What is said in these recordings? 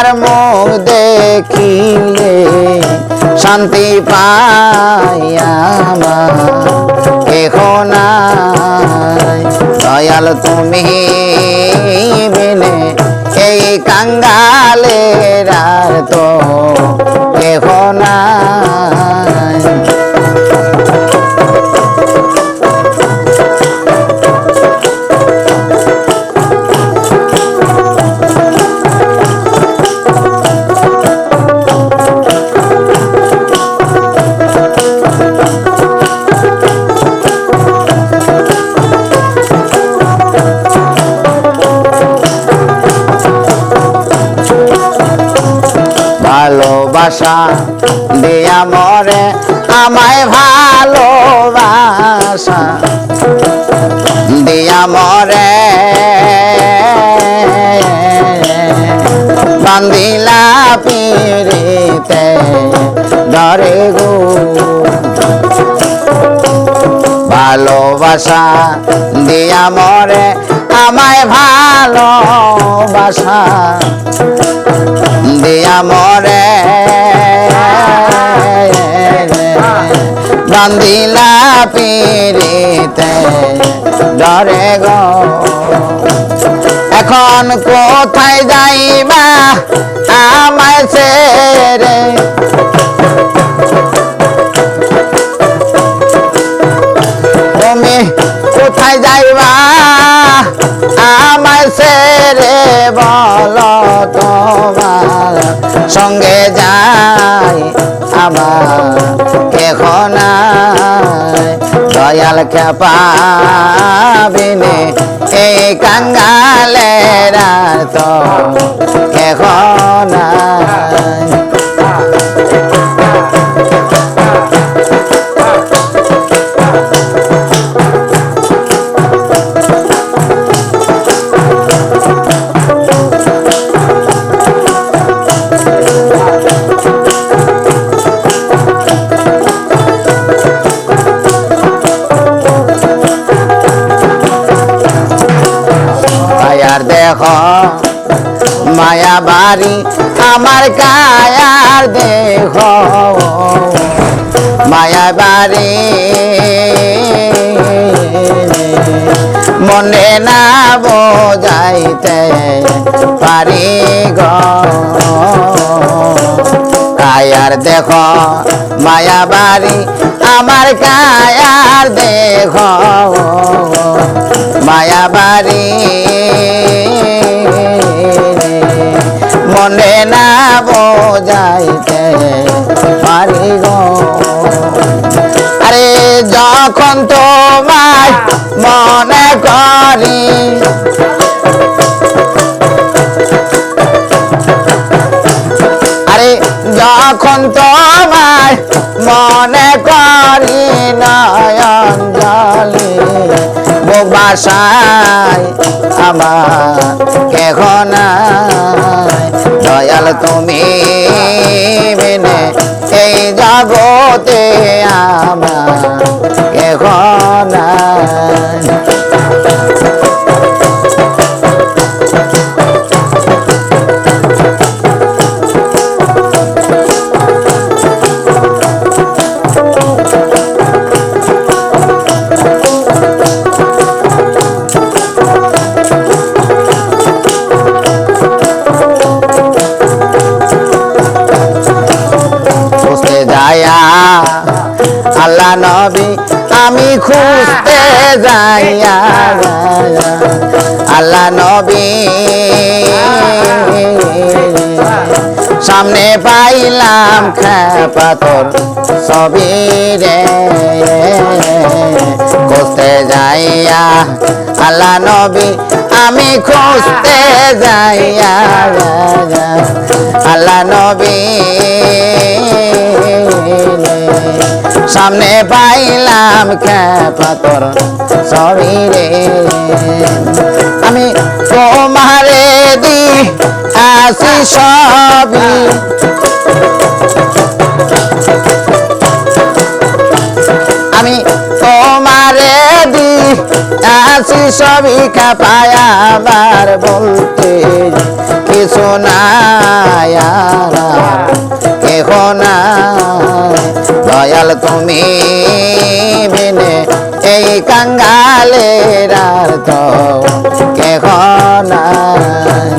তোমার মুখ দেখিলে শান্তি পাই আমার কেহ নাই। দয়াল তুমি বিনে এই কাঙ্গালের আর তো কেহ নাই। ভালোবাসা দিয়া মরে আমায় ভালোবাসা দিয়া মরে বান্দিলা পিরিতে ডরে গো। ভালোবাসা দিয়া মরে আমায় ভালোবাসা দিয়া মরে বান্দিলা পিরিতে ডরে গো। এখন কোথায় যাইবা আমায় ছেড়ে তুমি কোথায় যাইবা আমায় ছেড়ে বলো তোমার সঙ্গে যাই আমার কেহ নাই। দয়াল খেপা বিনে এই কাঙ্গালের আর তো কেহ নাই। দেখো মায়া বাড়ি আমার কায়ার দেখো মায়া বাড়ি মনে না বোঝাইতে পারি গো। কায়ার দেখো মায়া বাড়ি আমার কায়ার দেখো মায়া বাড়ি মনে না বোঝাইতে পারি গো। আরে যখন তোমায় মনে করি আরে যখন তোমায় মনে করি নয়ন জলে বুক বাসায় আমার কেহ নাই। দয়াল তুমি বিনে এই জগতে আমার কেহ নাই। আল্লাহ নবী আমি খুঁজতে যাইয়া আল্লাহ নবী সামনে পাইলাম খেপাতর ছবি রে। খুঁজতে যাইয়া আল্লাহ নবী আমি খুঁজতে যাইয়া আল্লাহ নবী সামনে পাইলাম খেপাতর ছবি রে। আমি তোমারে দি আসি সবই আমি তোমারে দি আসি সবই কাঁপায় আবার বলতে কিছু নাই আর কেহ নাই দয়াল তুমি বিনে এই কাঙ্গালের আর তো কেহ নাই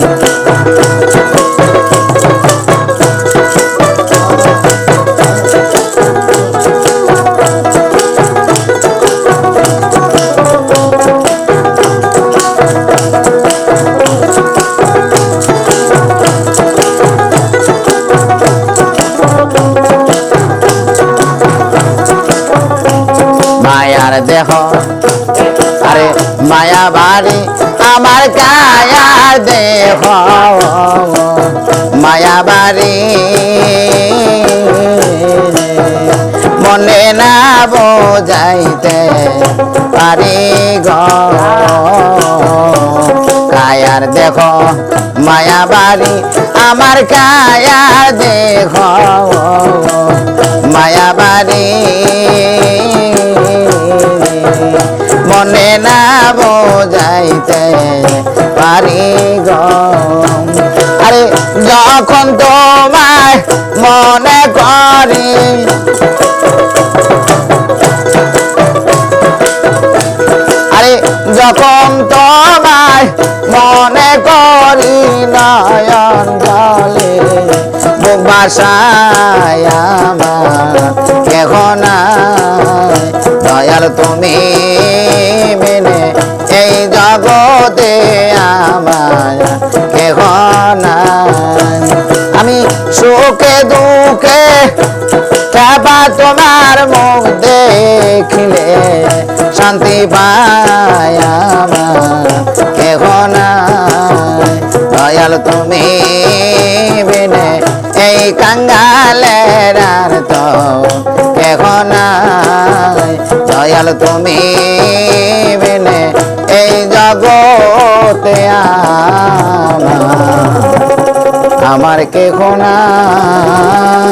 মায়ার দেহ আরে মায়া বাড়ি আমার কায়ার দেহ মায়া বাড়ি মনে না বোঝাইতে পারি গো কায়ার দেহ মায়া বাড়ি আমার কায়ার দেহ মায়া বাড়ি মনে না বোঝাইতে পারি গো আরে যখন তোমায় মনে করি আরে যখন তোমায় মনে করি নয়ন জলে বুক ভাষায় আমার কেহ নাই দয়াল তুমি বিনে এই জগতে আমার কেহ নাই আমি সুখে দুঃখে চাপা তোমার মুখ দেখিলে শান্তি পায় আমার কেহ নাই দয়াল তুমি বিনে এই কাঙ্গালের আর তো কেহ নাই দয়াল তুমি বিনে এই জগতে আমার কেহ নাই